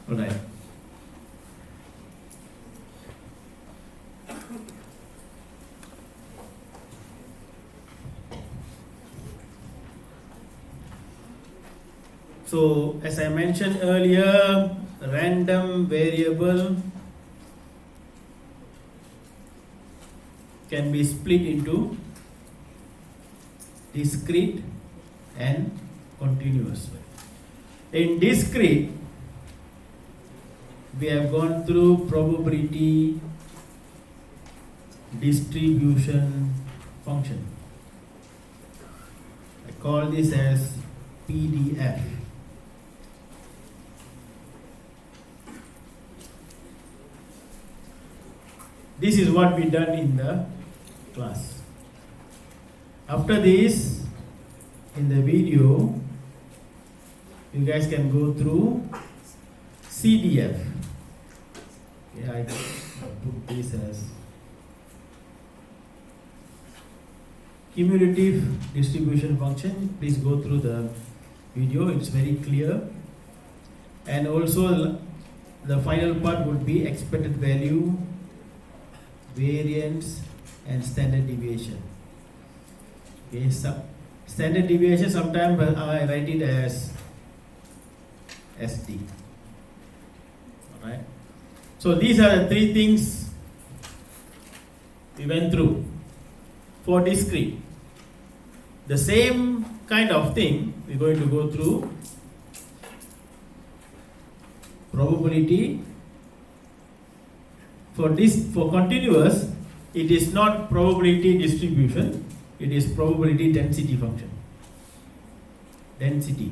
Alright. So as I mentioned earlier, random variable can be split into discrete and continuous. In discrete, we have gone through probability distribution function. I call this as PDF. This is what we done in the class. After this, in the video, you guys can go through CDF. Okay, I put this as cumulative distribution function. Please go through the video, it's very clear. And also the final part would be expected value, variance and standard deviation. Okay, so standard deviation sometimes I write it as SD. Alright. So these are the three things we went through for discrete. The same kind of thing we're going to go through probability. For continuous, it is not probability distribution, it is probability density function. Density.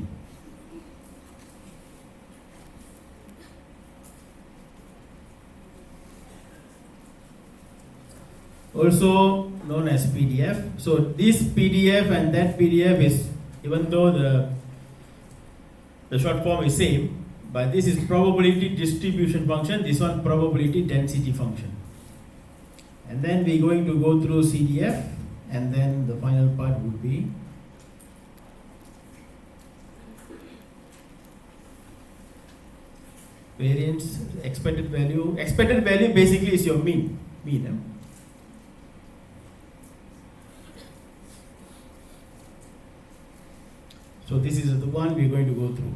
Also known as PDF. So this PDF and that PDF is, even though the short form is same, but this is probability distribution function, this one probability density function. And then we're going to go through CDF, and then the final part would be variance, expected value. Expected value basically is your mean. So this is the one we're going to go through.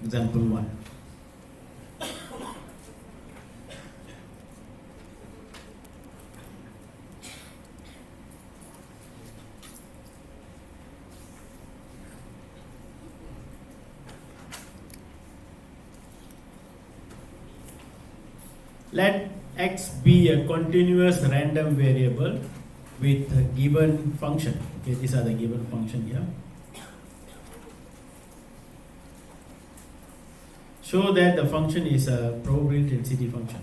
Example 1. Let x be a continuous random variable with a given function. Okay, these are the given function here. Show that the function is a probability density function.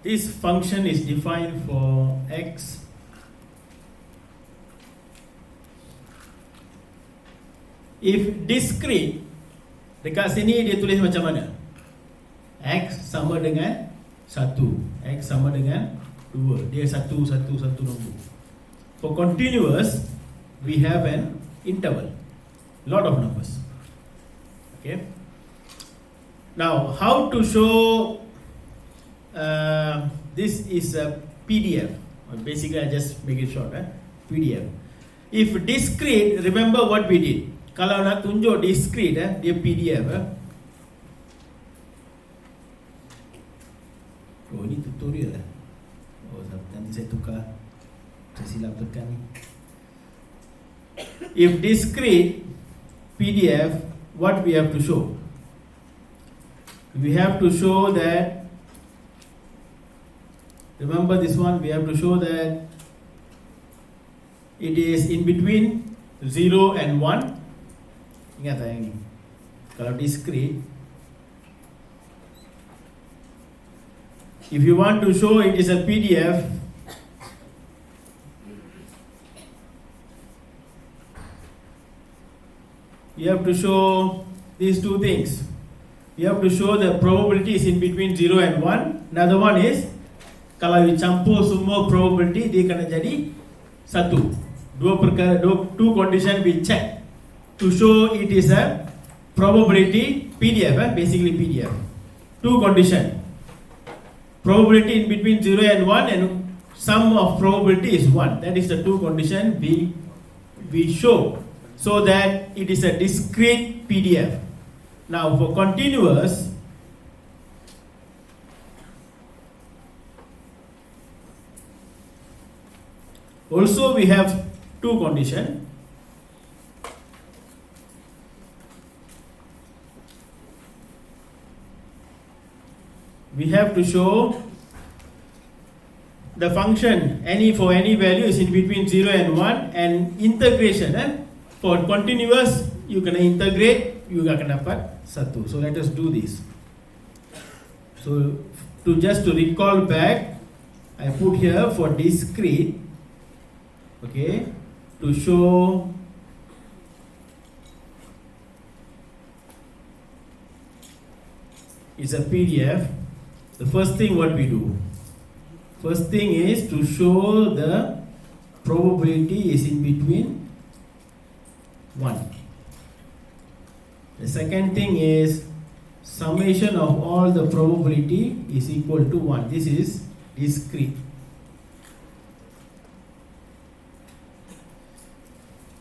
This function is defined for x if discrete. Dekat sini dia tulis macam mana? X sama dengan 1, x sama dengan 2. Dia 1, 1, 1 nombor. For continuous, we have an interval, lot of numbers. Okay. Now, how to show this is a PDF. Basically, I just make it short. PDF. If discrete, remember what we did. Kalau nak tunjuk discrete, dia PDF. Oh, ini tutorial lah. Oh, nanti saya tukar. Saya silap tekan ni. If discrete PDF, what we have to show? we have to show that, remember this one, we have to show that it is in between 0 and 1. Ingat tak yang ni? Kalau discrete, if you want to show it is a PDF, you have to show these two things. You have to show the probability is in between 0 and 1. Another one is, kalau you campur semua probability, dia kena jadi satu. Two condition we check to show it is a probability PDF, basically PDF. Two condition. Probability in between 0 and 1 and sum of probability is 1. That is the two condition we show, so that it is a discrete PDF. Now for continuous, also we have two conditions. We have to show the function for any value is in between 0 and 1, and integration. For continuous, you can integrate, you akan dapat satu. So let us do this. So just to recall back, I put here for discrete, okay, to show it's a PDF. The first thing what we do, first thing is to show the probability is in between 1. The second thing is summation of all the probability is equal to 1. This is discrete.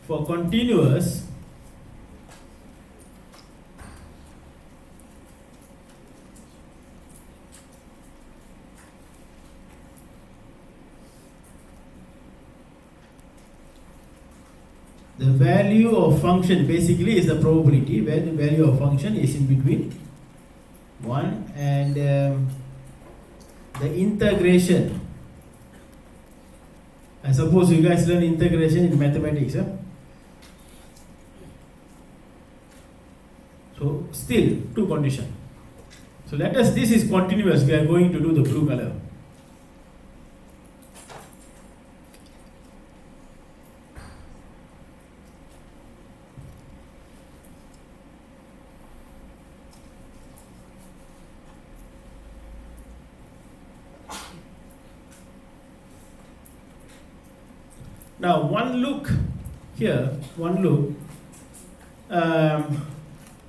For continuous, the value of function basically is the probability, where the value of function is in between 1 and the integration. I suppose you guys learn integration in mathematics. So still two conditions. So this is continuous, we are going to do the blue color. Now one look here,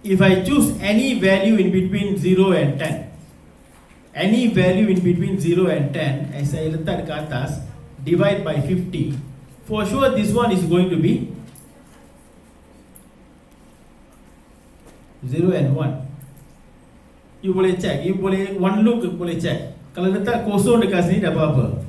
if I choose any value in between 0 and 10, any value in between 0 and 10, as I letak dekat atas, divide by 50, for sure this one is going to be 0 and 1. You boleh check, one look boleh check. Kalau letak kosong dekat sini dah apa-apa,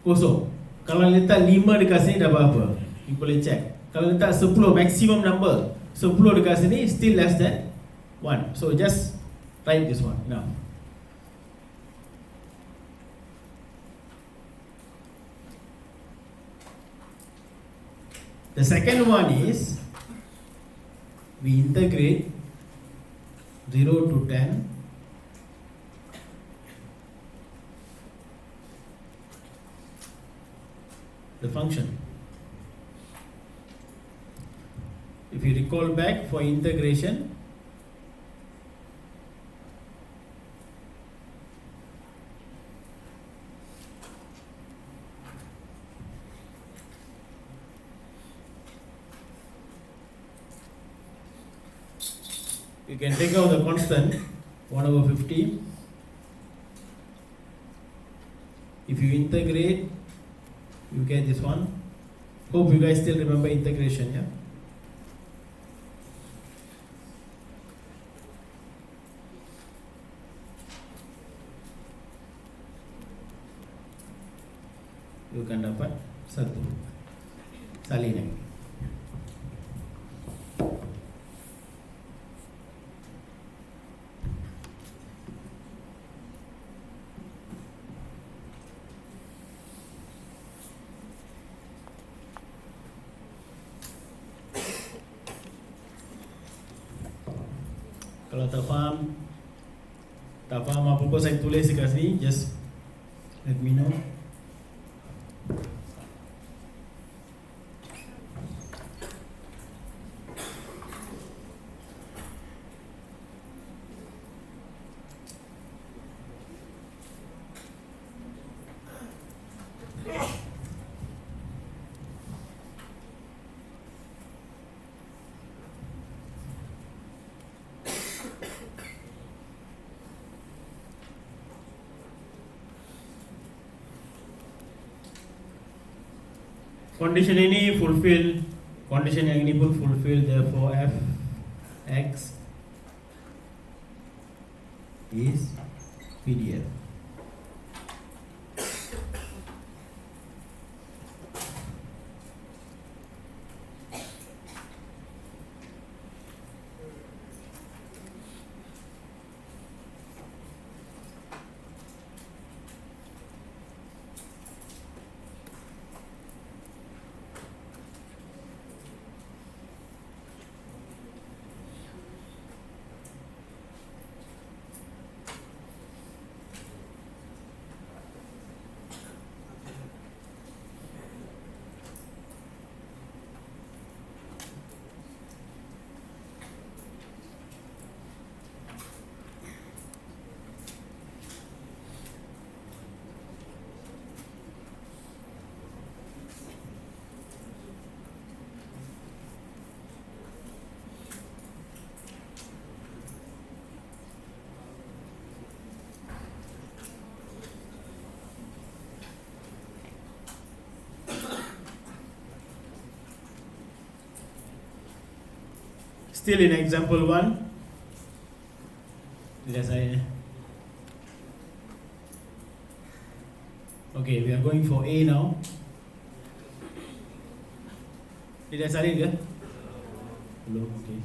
kosong. Kalau letak 5 dekat sini dah apa-apa, you boleh check. Kalau letak 10, maximum number 10 dekat sini, still less than 1. So just write this one now. The second one is we integrate 0 to 10 the function. If you recall back, for integration, you can take out the constant 1/50. If you integrate, you get this one. Hope you guys still remember integration, yeah? You can dapat satu. Salin lagi. Kalau tak faham apa-apa saya tulis dekat sini, just let me know. Condition ini fulfill, condition yang ini pun fulfill, therefore f x is PDF. Still in example 1. Okay, we are going for A now. Did I salin ke? Belum, okay.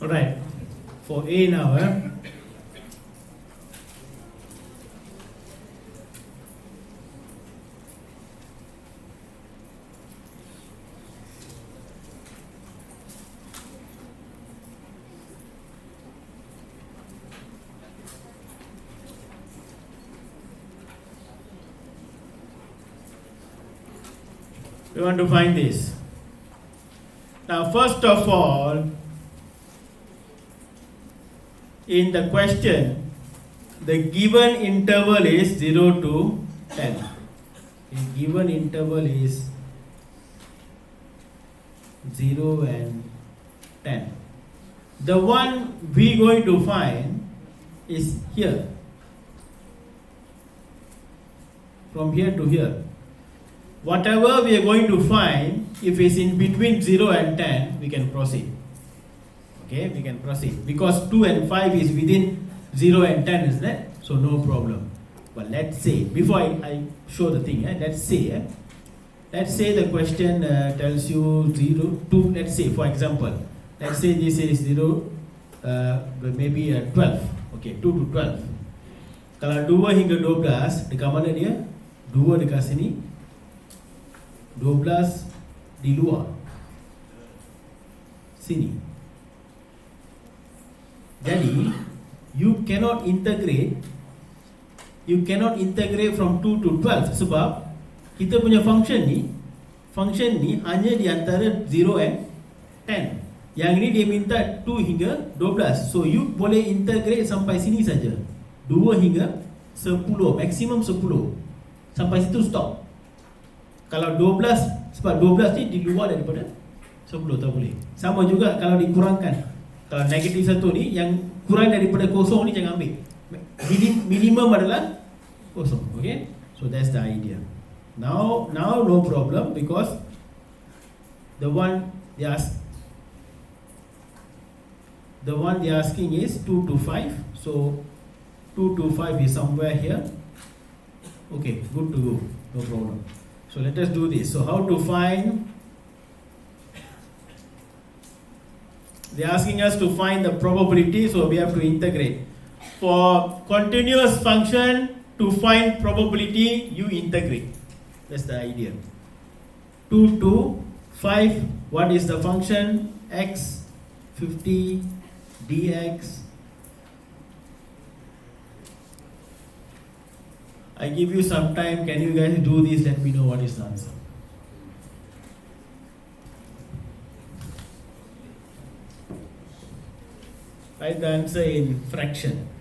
Alright, for A now, we want to find this. Now, first of all, in the question, the given interval is 0 to 10. The given interval is 0 and 10. The one we going to find is here. From here to here. Whatever we are going to find, if it's in between 0 and 10, we can proceed. Okay, we can proceed because 2 and 5 is within 0 and 10, isn't it? So no problem. But let's say, before I show the thing, let's say the question tells you 0 to, let's say for example, let's say this is 0, maybe 12. Okay, 2 to 12. Kalau 2 hingga 12, dekat mana dia? 2 dekat sini, 12 di luar sini. Jadi, you cannot integrate from 2 to 12 sebab kita punya function ni hanya di antara 0 and 10. Yang ini dia minta 2 hingga 12. So you boleh integrate sampai sini saja. 2 hingga 10, maksimum 10. Sampai situ stop. Kalau 12, sebab 12 ni di luar daripada 10 tak boleh. Sama juga kalau dikurangkan Kalau negatif 1 ni, yang kurang daripada kosong ni jangan ambil. Minimum adalah kosong. Okay, so that's the idea. Now no problem, because the one they asking is 2 to 5. So 2 to 5 is somewhere here. Okay, good to go, no problem. So let us do this. So how to find? They're asking us to find the probability, so we have to integrate. For continuous function, to find probability, you integrate. That's the idea. 2 to 5, what is the function? X 50 dx. I give you some time. Can you guys do this? Let me know what is the answer. Write the answer in fraction.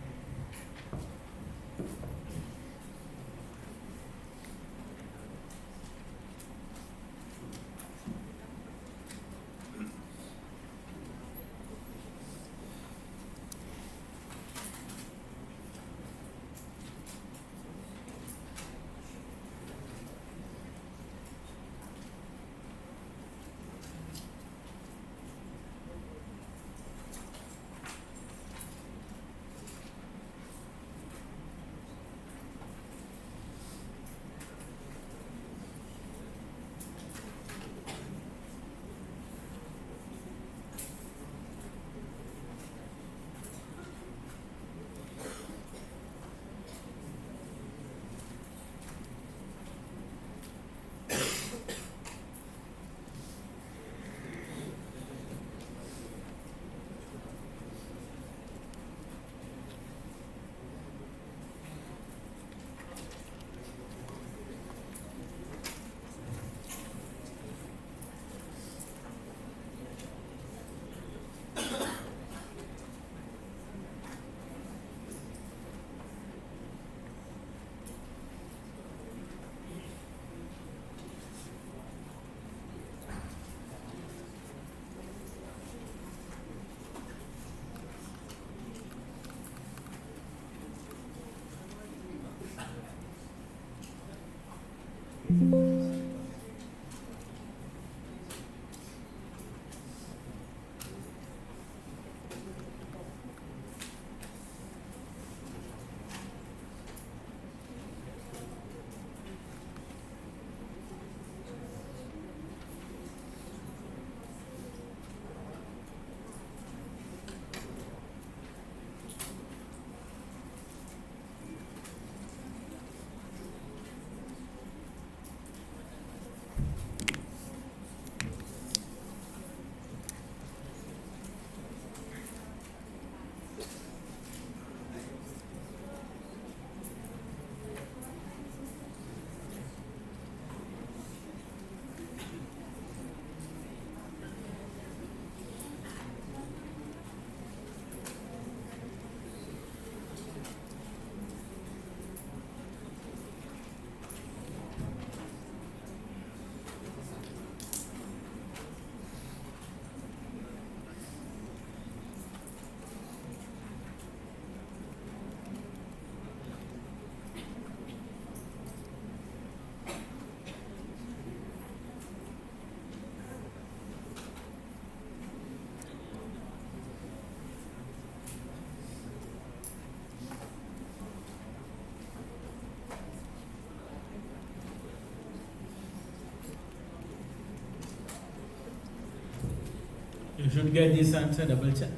You should get this answer, double check.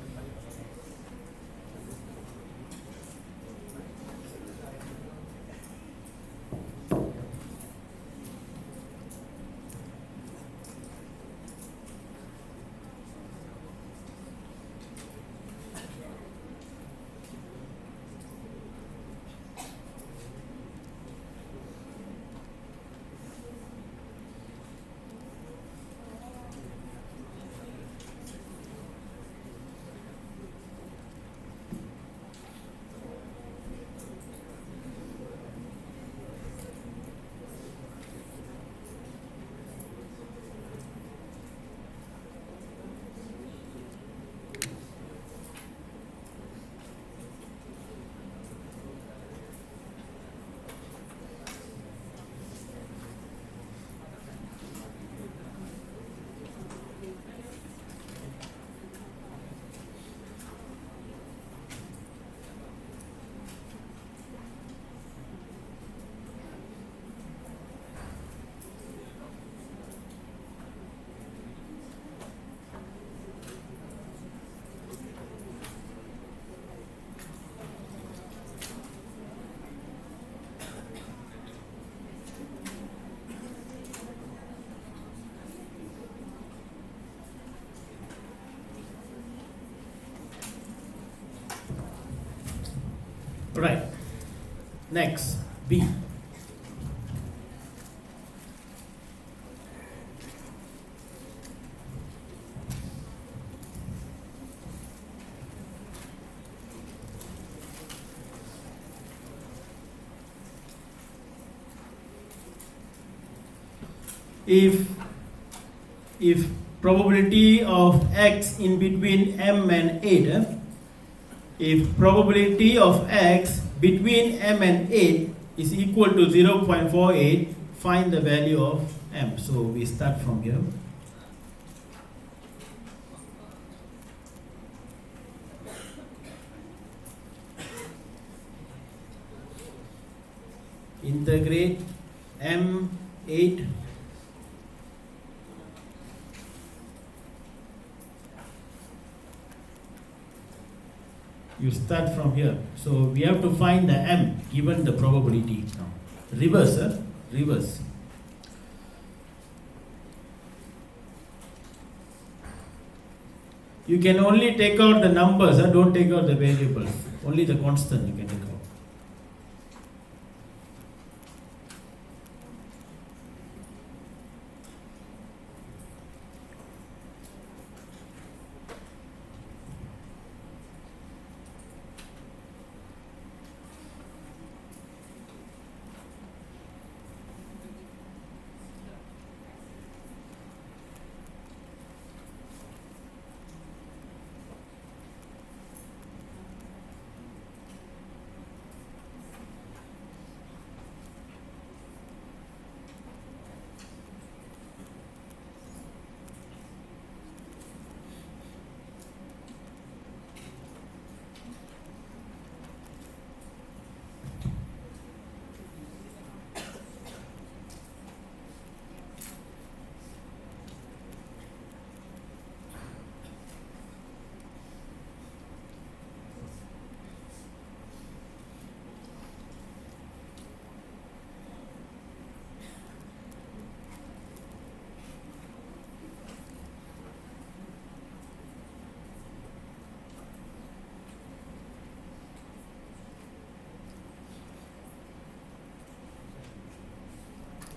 Right. Next, B. If probability of x in between m and 8, if probability of x between m and 8 is equal to 0.48, find the value of m. So we start from here. Integrate m8 you start from here. So we have to find the m given the probability now. Reverse, reverse. You can only take out the numbers, don't take out the variables. Only the constant you can take out.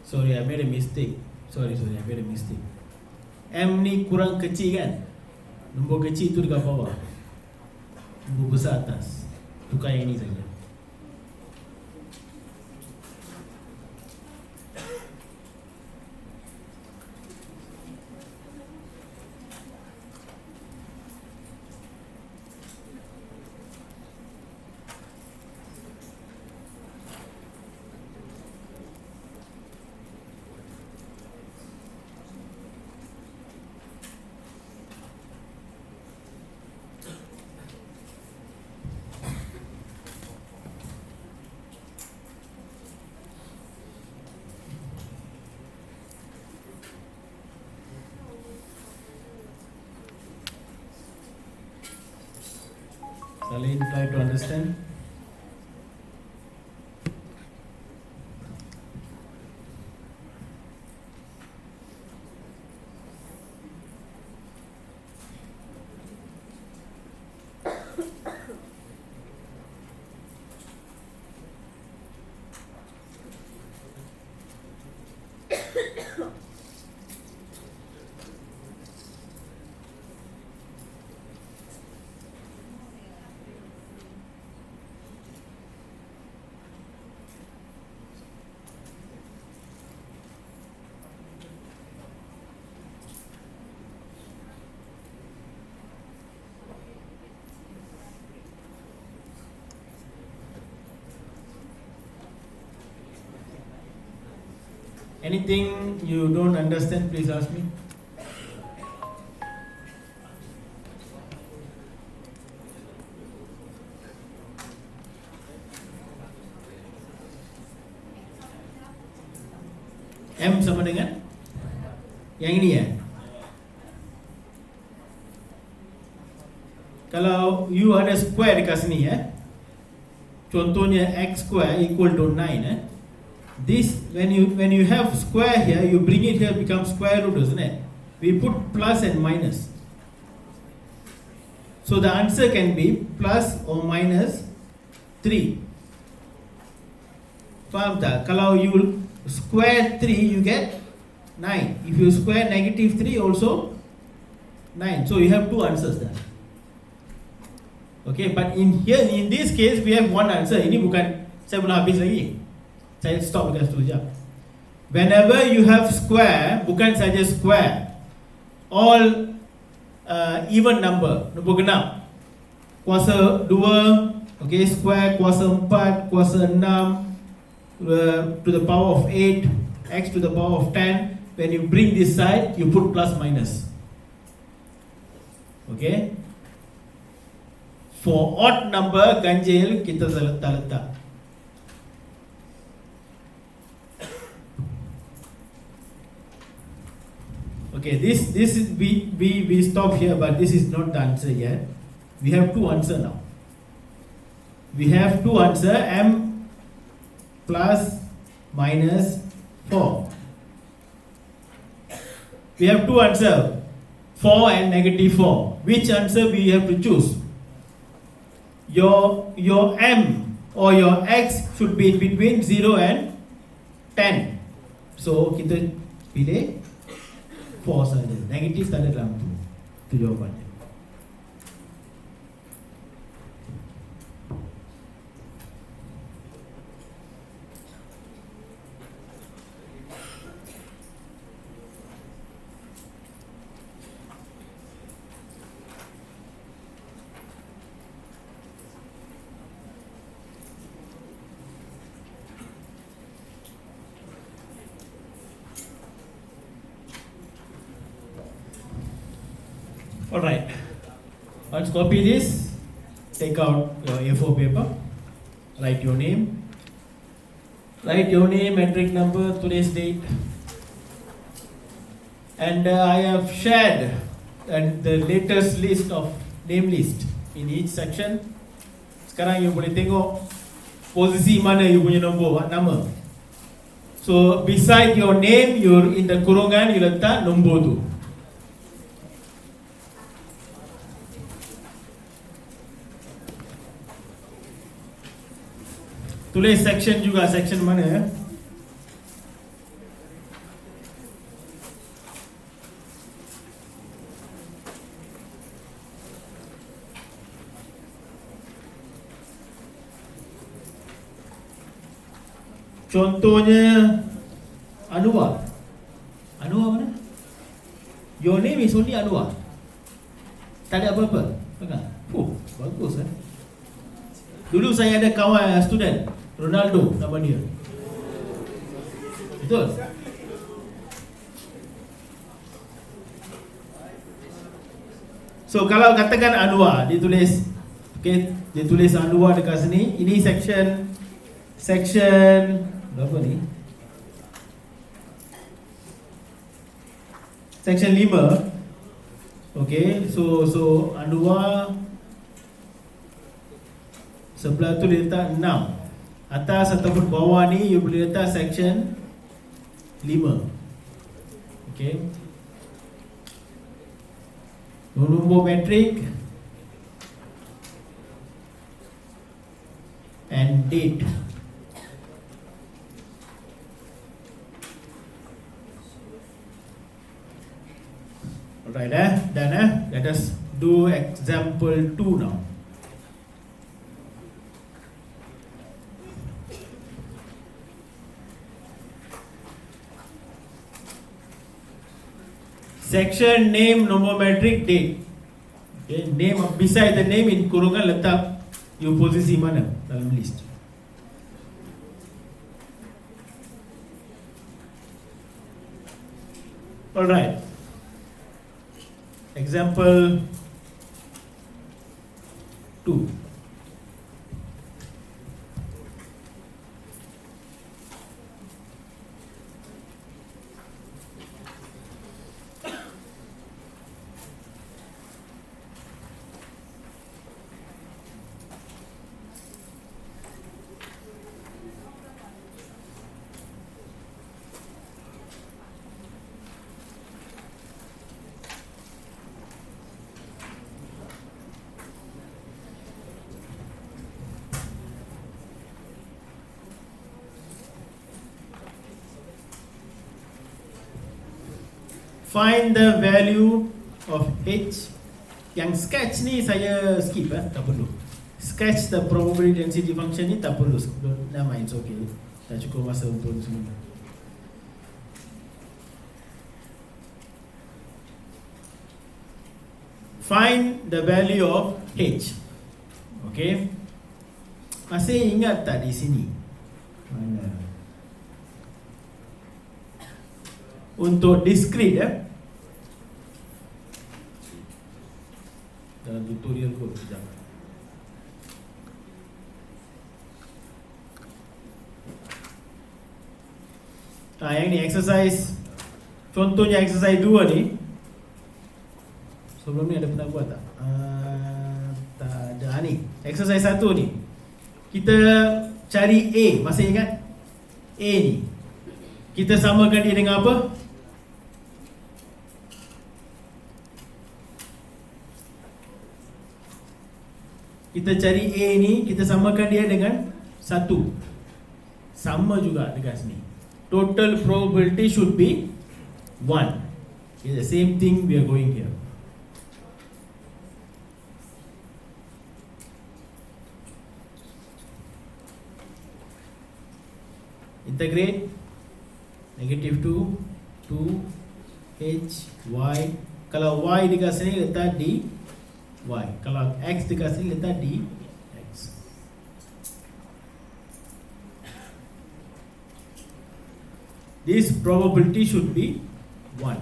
Sorry, I made a mistake. Sorry, I made a mistake. M ni kurang kecil kan? Nombor kecil tu dekat bawah. Nombor besar atas. Tukar yang ni saja. Saleen, try to understand. Anything you don't understand, please ask me. M sama dengan yang ini ya. Kalau you ada square dekat sini ya. Contohnya x square equal to 9 This when you have square here, you bring it here, becomes square root, isn't it? We put plus and minus. So the answer can be plus or minus 3. Faham tak? Kalau you square 3, you get 9. If you square negative 3, also 9. So you have two answers there. Okay, but in this case, we have one answer. Ini bukan, saya belum habis lagi. Saya stop dekat situ sekejap. Whenever you have square, bukan saja square, all even number, nombor genap. Kuasa 2, okay, square, kuasa 4, kuasa 6, to the power of 8, x to the power of 10. When you bring this side, you put plus minus. Okay. For odd number, ganjil kita letak. Okay, this is we stop here, but this is not the answer yet. We have two answer now. We have two answer, m plus minus 4. We have two answer, 4 and negative 4. Which answer we have to choose? Your m or your x should be between 0 and 10. So kita pilih 4 saja. Negatif tak ada dalam tu. Itu jawapannya. Alright, let's copy this, take out your A4 paper, write your name, metric number, today's date, and I have shared the latest list of name list in each section. Sekarang you boleh tengok posisi mana you punya nombor, nama. So beside your name, you're in the kurungan, you letak nombor tu. Tulis section juga, section mana ya? Contohnya Anwar. Anwar mana? Your name is only Anwar. Tak ada apa-apa. Pegang. Bagus eh. Dulu saya ada kawan student Ronaldo nama dia. Betul? So kalau katakan Anwar, dia tulis, okay, dia tulis Anwar dekat sini. Ini section berapa ni? Section 5. Okay, so Anwar sebelah tu dia letak 6. Atas ataupun bawah ni you boleh letak section 5. Okay. Nombor metrik and date. Alright, done. Let us do example 2 now. Section name, numeric date. Okay, name beside the name in kurungan letak you posisi mana dalam list. Alright. Example 2. Find the value of H. Yang sketch ni saya skip tak perlu. Sketch the probability density function ni tak perlu. Never mind, it's okay. Dah cukup masa untuk semua. Find the value of H. Okay. Masih ingat tak di sini? Mana? Untuk discrete dalam tutorial kot sekejap. Yang ni exercise. Contohnya exercise 2 ni. Sebelum ni ada pernah buat tak? Tak ada. Ni exercise 1 ni, kita cari A. Masih ingat? A ni kita samakan dia dengan apa? Kita cari A ni, kita samakan dia dengan 1. Sama juga dekat sini. Total probability should be 1. It's the same thing we are going here. Integrate -2 2 H Y. Kalau Y dekat sini letak D Y. Kalau X dekat sini letak D X. This probability should be 1.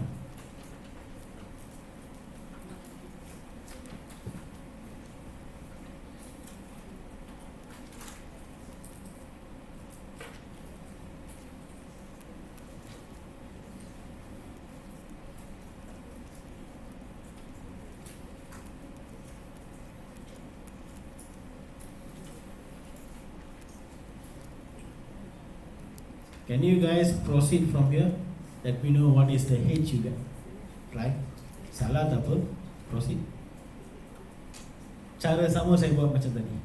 Can you guys proceed from here? Let me know what is the H you get. Right? Salah tak apa? Proceed. Cara sama saya buat macam tadi.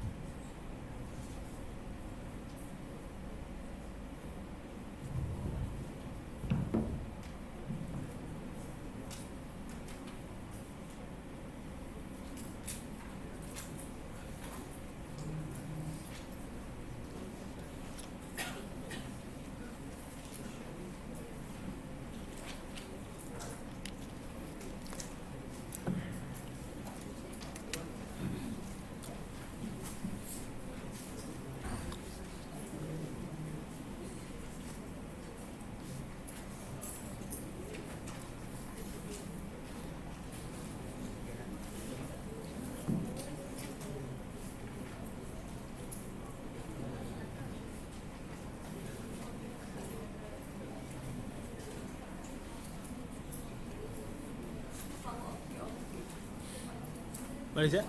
What is that?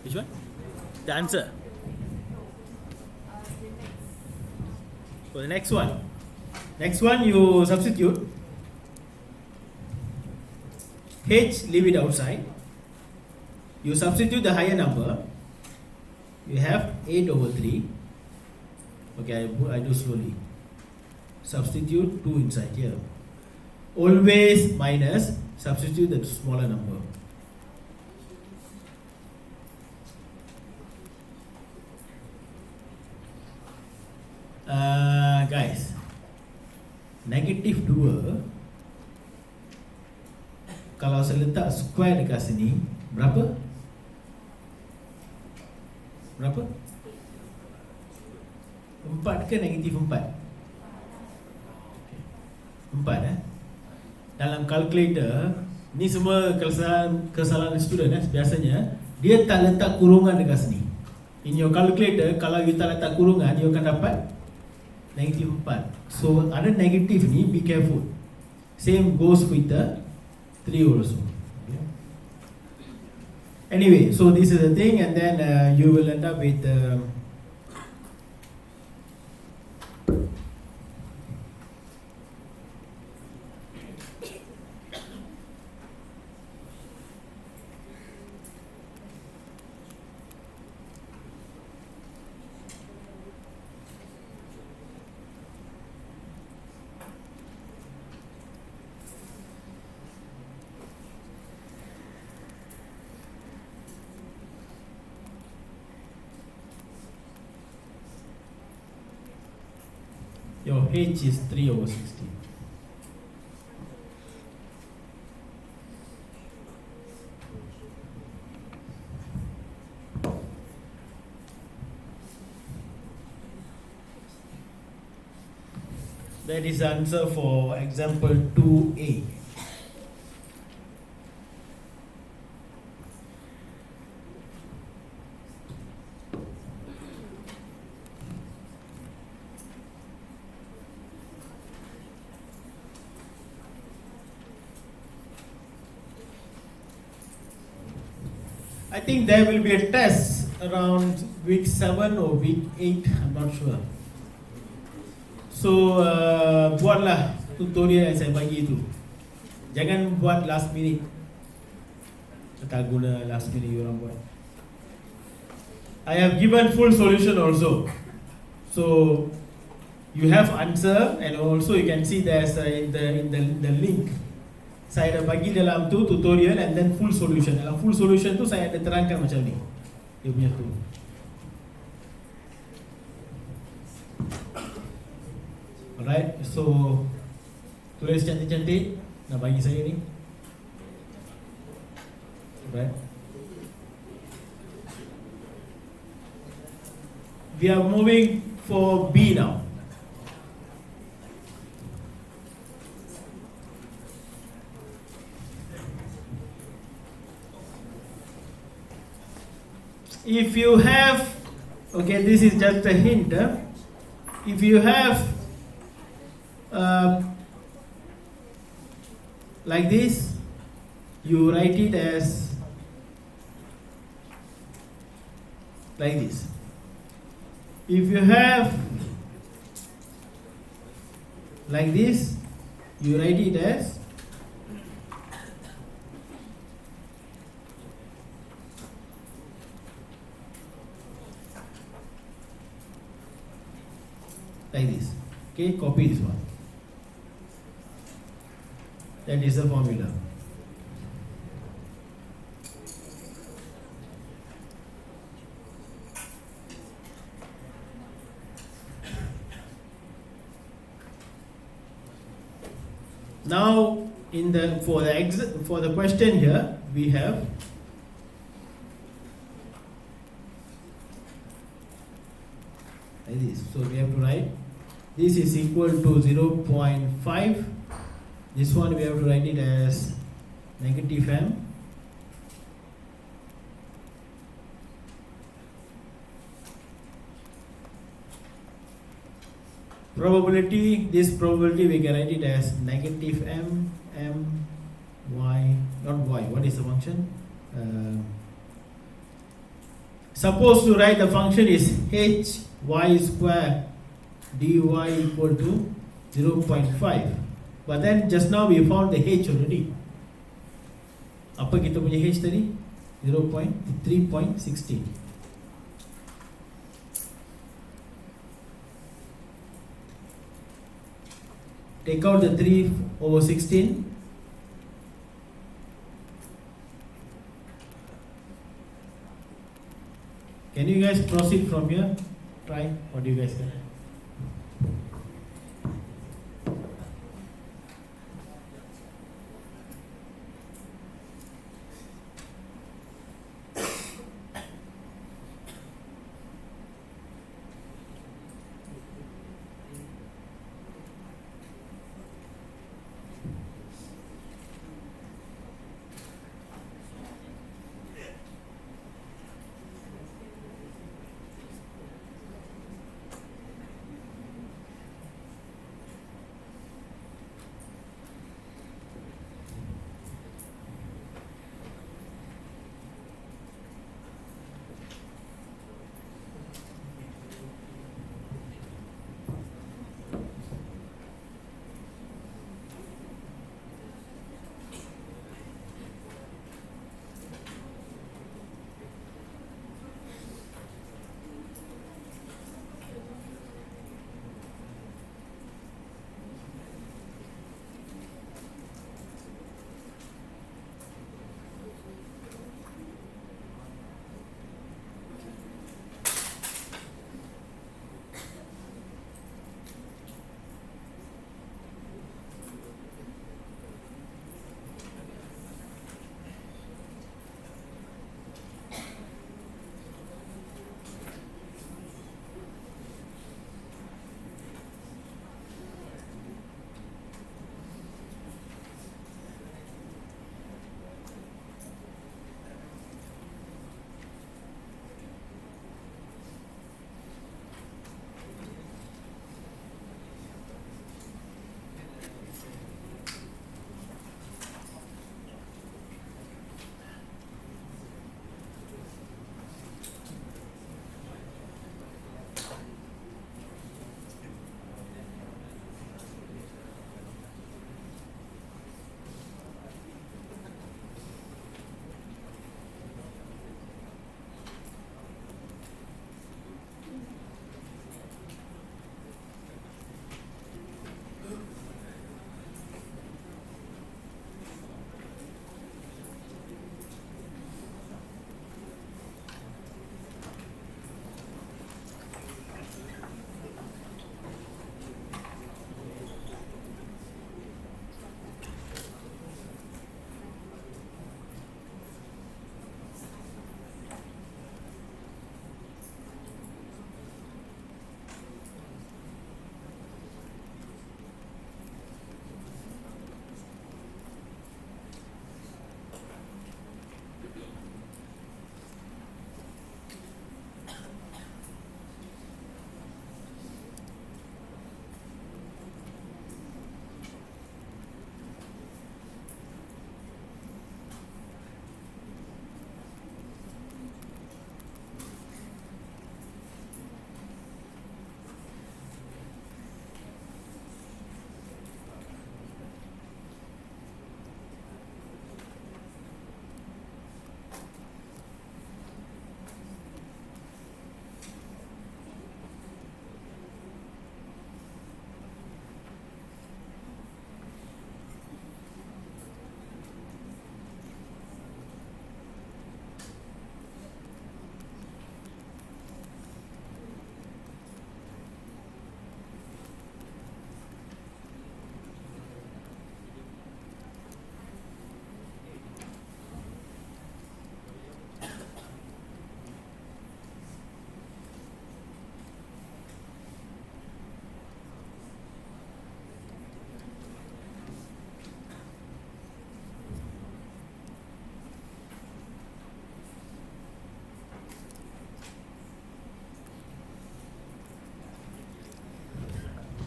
Which one? The answer. So the next one. Next one you substitute. H, leave it outside. You substitute the higher number. You have 8/3. Okay, I do slowly. Substitute 2 inside here. Always minus, substitute the smaller number. Guys, -2 kalau saya letak square dekat sini, berapa? Berapa? 4 ke -4? 4 Dalam calculator ni semua kesalahan student biasanya dia tak letak kurungan dekat sini. In your calculator, kalau you tak letak kurungan, you akan dapat -4. So ada negative ni, be careful. Same goes with the 3 also. Okay. Anyway, so this is the thing, and then you will end up with your H is 3/16. That is the answer for example 2A. I think there will be a test around week 7 or week 8, I'm not sure. So buatlah tutorial yang saya bagi itu. Jangan buat last minute. Tak guna last minute orang buat. I have given full solution also. So you have answer and also you can see there's in the link. Saya ada bagi dalam tu tutorial and then full solution. Dalam full solution tu saya ada terangkan macam ni. Dia punya tu. Alright, so tulis cantik-cantik nak bagi saya ni. Alright. We are moving for B now. If you have, okay, this is just a hint. If you have like this, you write it as like this. If you have like this, you write it as like this. Okay, copy this one. That is the formula. Now, for the question here, we have like this. So we have to write this is equal to 0.5. This one we have to write it as negative m. Probability, this probability we can write it as negative m, y, not y, what is the function? Suppose to write the function is h y square dy equal to 0.5. But then just now we found the h already. Apa kita punya h tadi? 3.16. Take out the 3/16. Can you guys proceed from here? Try. What do you guys think?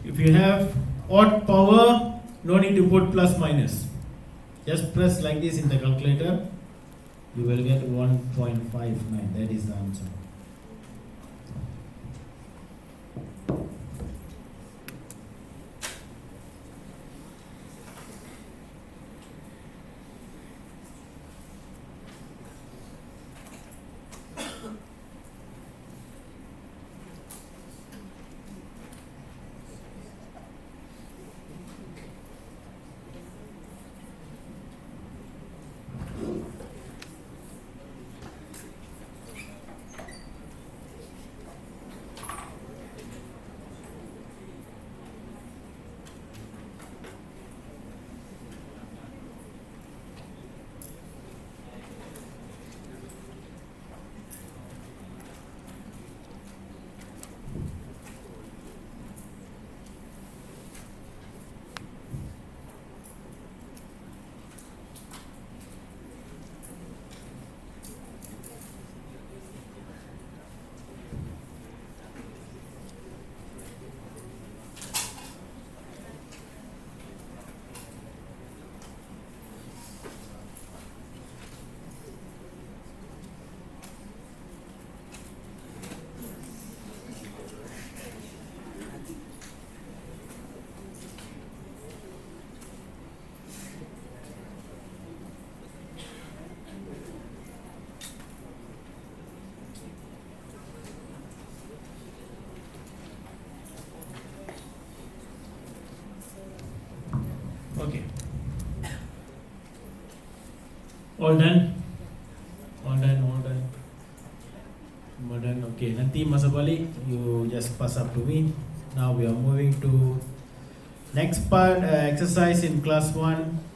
If you have odd power, no need to put plus minus. Just press like this in the calculator. You will get 1.59. That is the answer. Okay. All done? All done, all done. All done, okay. Nanti masa balik, you just pass up to me. Now we are moving to next part, exercise in class 1.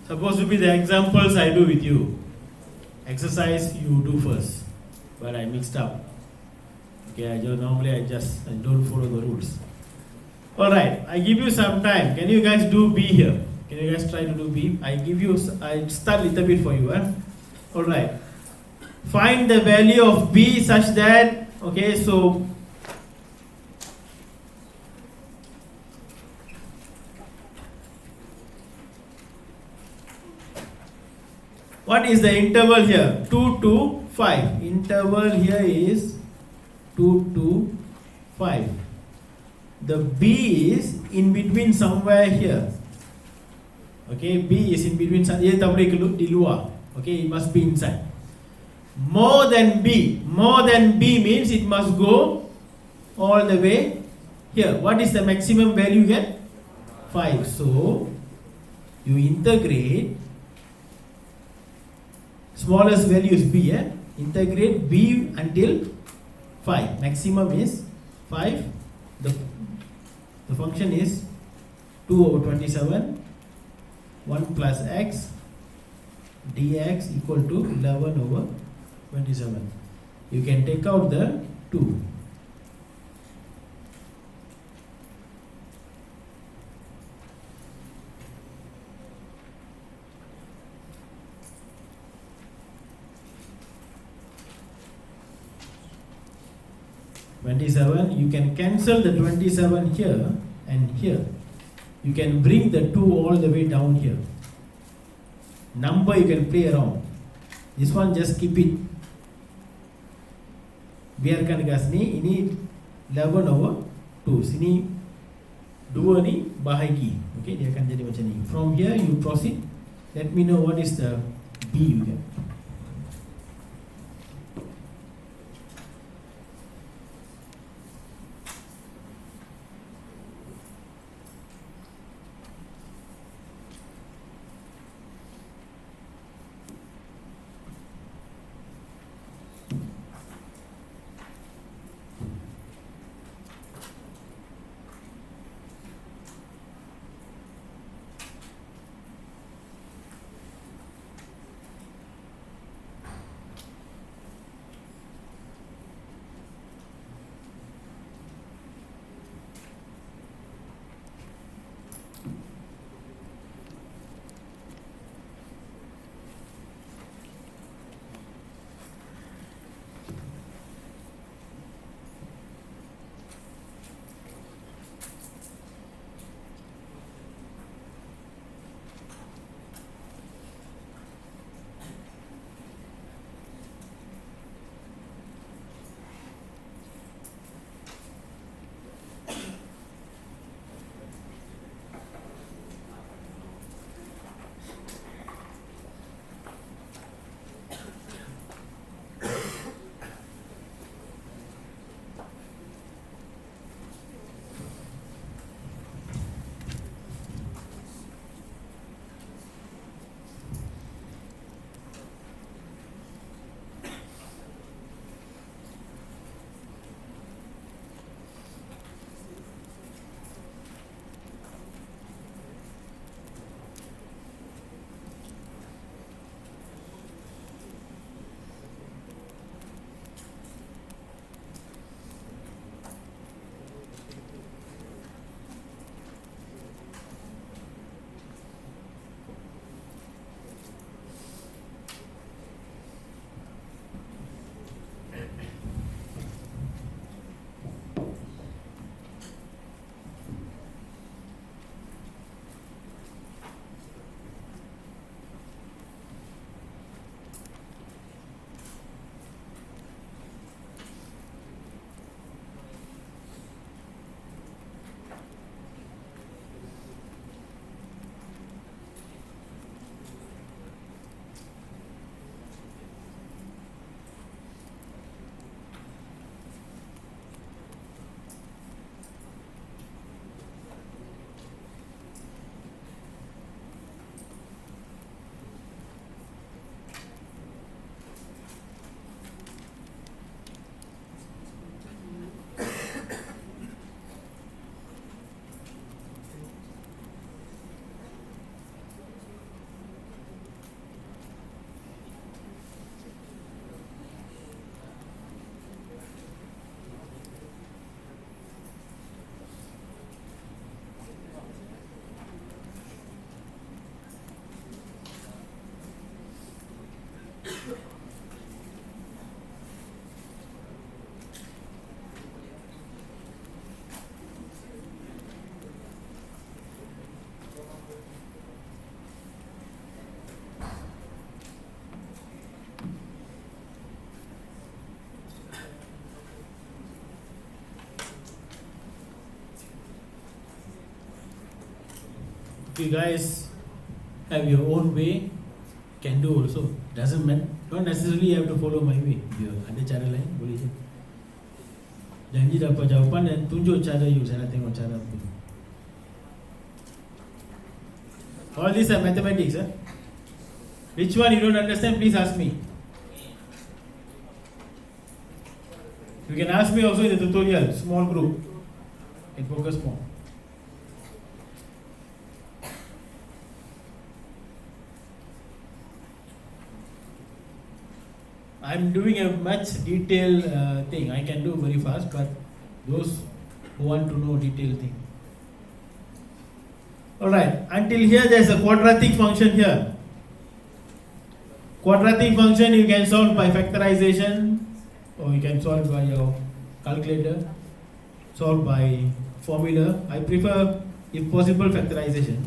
Supposed to be the examples I do with you. Exercise you do first, but I mixed up. Okay, I don't follow the rules. All right, I give you some time. Can you guys do B here? Can you guys try to do B? I start a little bit for you. All right. Find the value of B such that, okay, so what is the interval here? 2 to 5. Interval here is 2 to 5. The B is in between somewhere here. Okay, B is in between. Dia tak boleh di luar. Okay, it must be inside. More than B. More than B means it must go all the way here. What is the maximum value here? 5. So, you integrate. Smallest value is B. Integrate B until 5. Maximum is 5. The function is 2 over 27. 1 plus x dx equal to 11 over 27. You can take out the 2. You can cancel the 27 here and here. You can bring the 2 all the way down here. Number you can play around. This one just keep it. Biarkan dekat sini. Ini 11 over 2. Sini 2 ni bahagi. Okay, dia akan jadi macam ni. From here you proceed. Let me know what is the B you get. If you guys have your own way, can do also. Doesn't mean don't necessarily have to follow my way. Dia ada cara lain boleh je. Janji dapat jawapan dan tunjuk cara you. Saya nak tengok cara tu. All these are mathematics. Which one you don't understand, please ask me. You can ask me also in the tutorial, small group, in focus more. I'm doing a much detailed thing. I can do very fast, but those who want to know detailed thing. Alright, until here there's a quadratic function here. Quadratic function you can solve by factorization, or you can solve by your calculator, solve by formula. I prefer, if possible, factorization.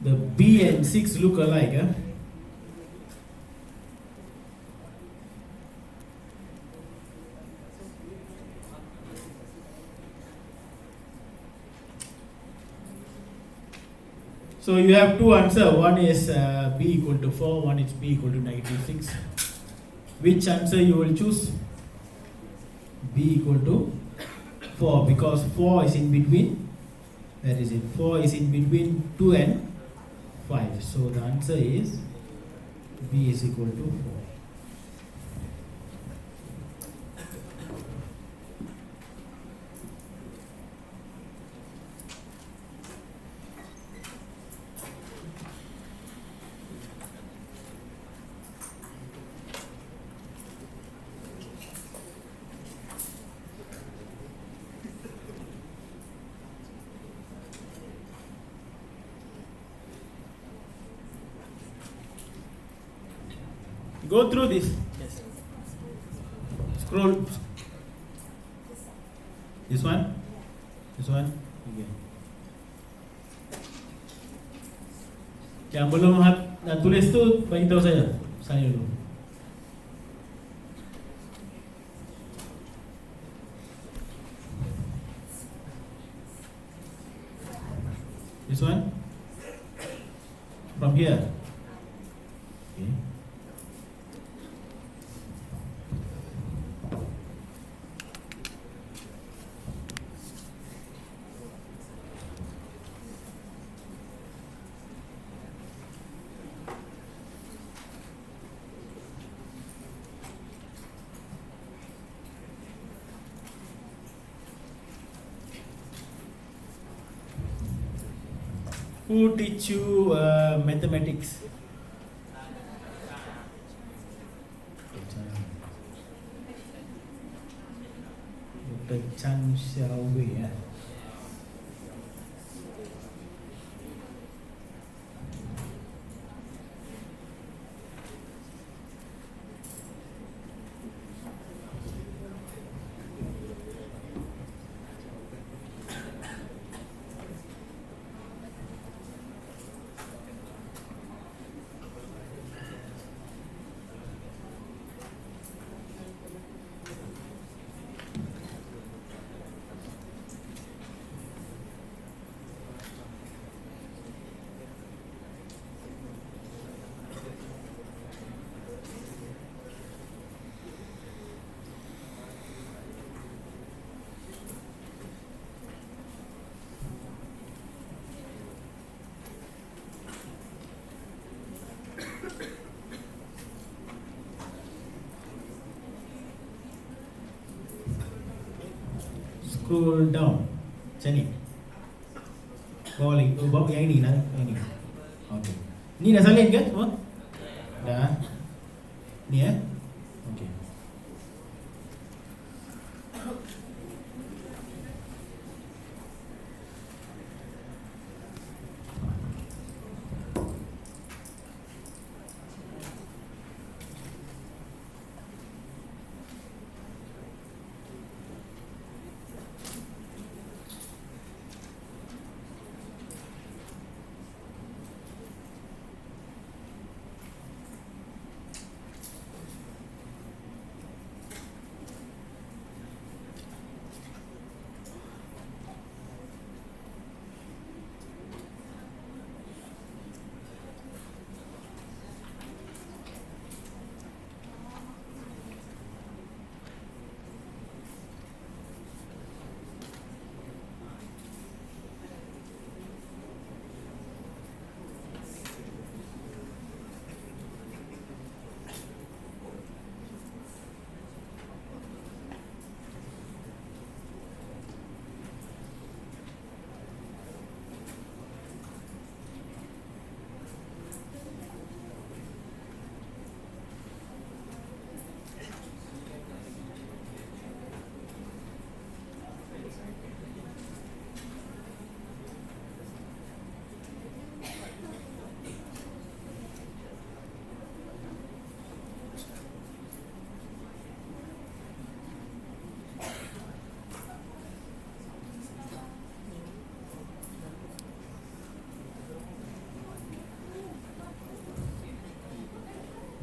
The B and 6 look alike. So you have two answers. One is B equal to 4, one is B equal to -6. Which answer you will choose? B equal to 4, because 4 is in between. Where is it? 4 is in between 2 and 5. So the answer is B is equal to 4. Go through this. Yes. Scroll. This one. This one. Okay. Yang belum nak tulis tu bagi tahu saya. Saya dulu. This one. From here. Okay. Who teach you mathematics? Dr. Chan Xiaowei. Scroll down. Macam ni. Bawah lagi. Bawah yang ini lah. Yang ini. Okay. Ni dah salin ke semua? Dah. Ni Okay.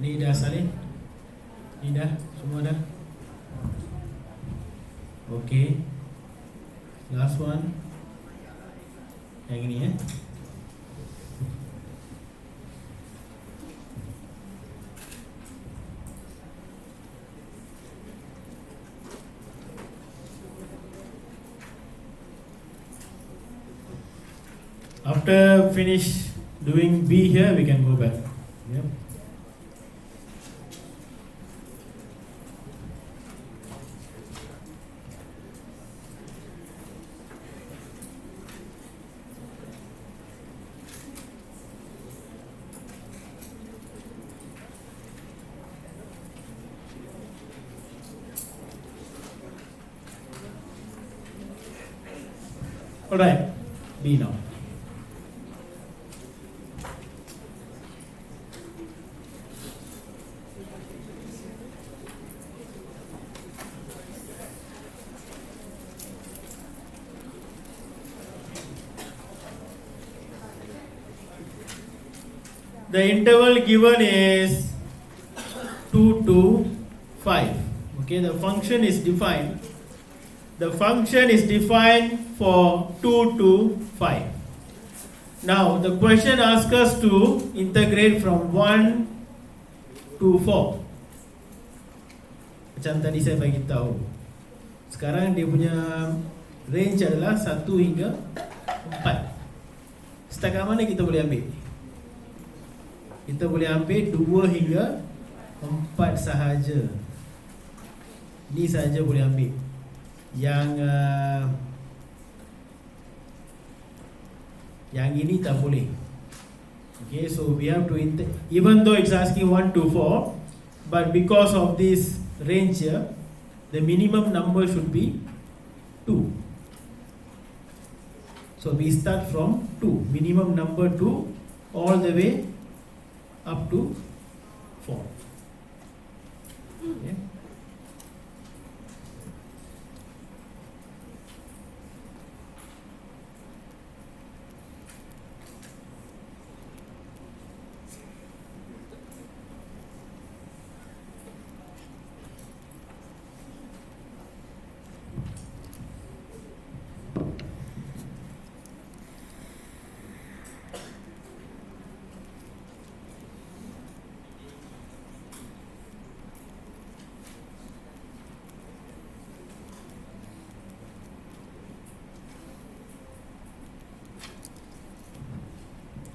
Ni dah salin? Ni dah? Semua dah? Okay. Last one. Yang ini After finish doing B here, we can go back. Yep. Alright, B now. The interval given is 2 to 5. Okay, the function is defined. The function is defined for 2 to 5. Now, the question asks us to integrate from 1 to 4. Macam tadi saya bagi tahu. Sekarang dia punya range adalah 1 hingga 4. Setakat mana kita boleh ambil? Kita boleh ambil 2 hingga 4 sahaja. Ni sahaja boleh ambil. Yang ini tak boleh. Okay, so we have to even though it's asking 1 to 4, but because of this range here, the minimum number should be 2. So we start from 2, minimum number 2, all the way up to 4. Okay.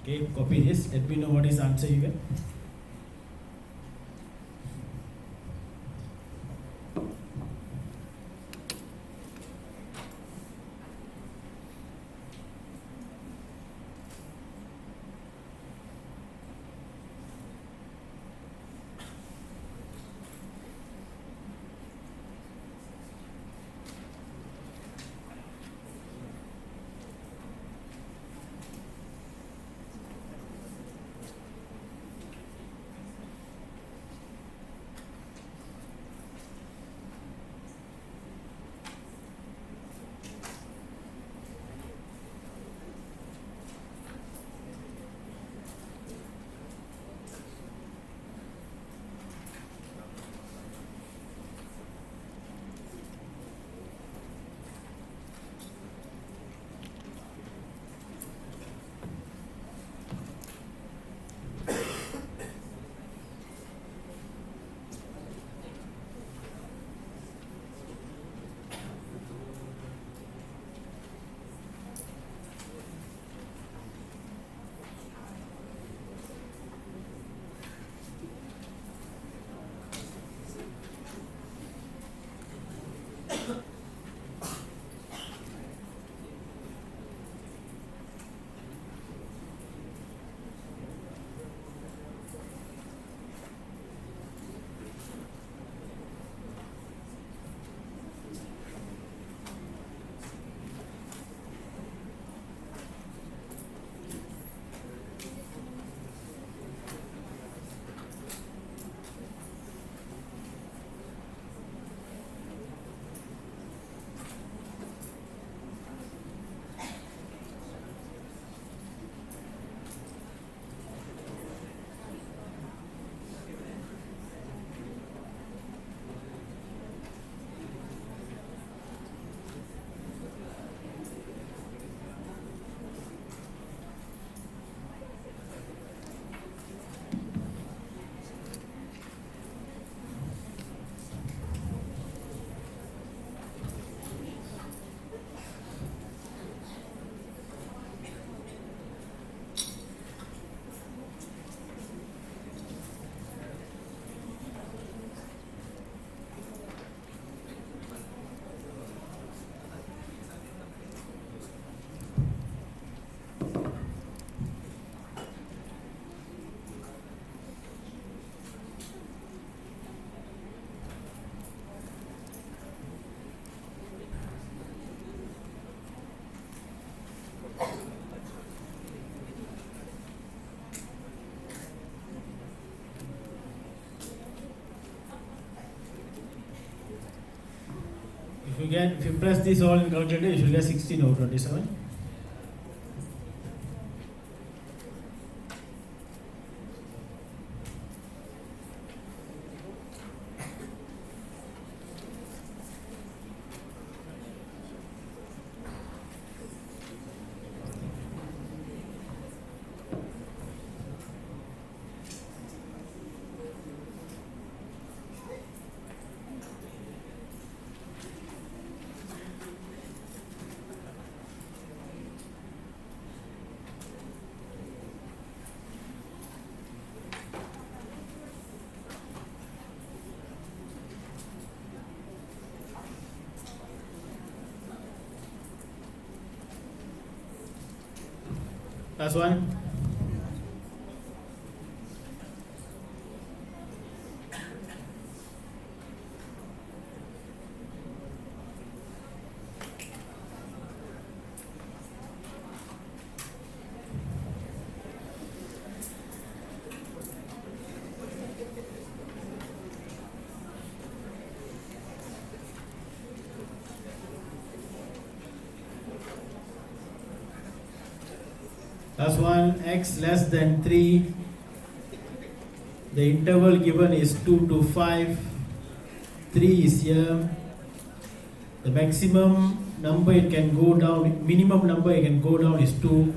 Okay, copy this. Let me know what is answer you get. if you press this all in calculator, you should get 16 over 27. Last one. Last one, x less than 3. The interval given is 2 to 5. 3 is here. The maximum number it can go down, minimum number it can go down is 2.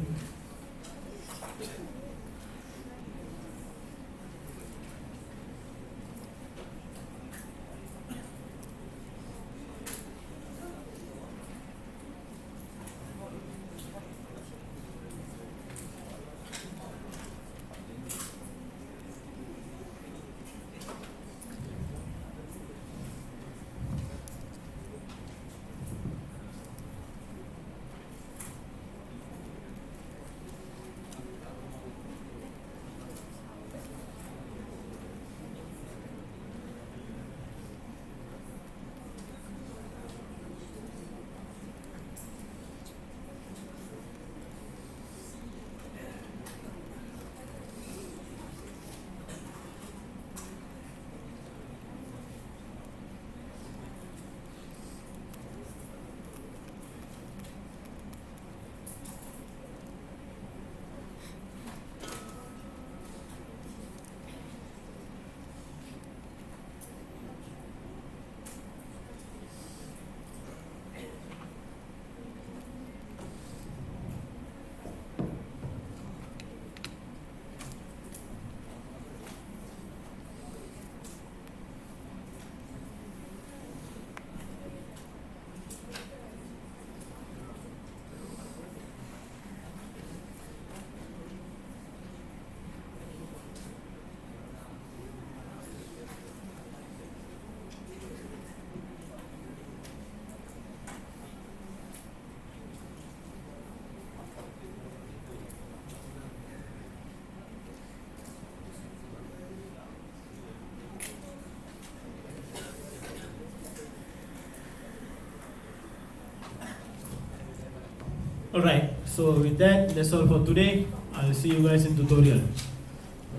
Alright, so with that, that's all for today. I'll see you guys in tutorial.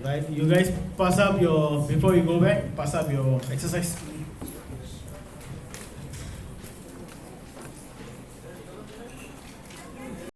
Alright, you guys pass up your, before you go back, pass up your exercise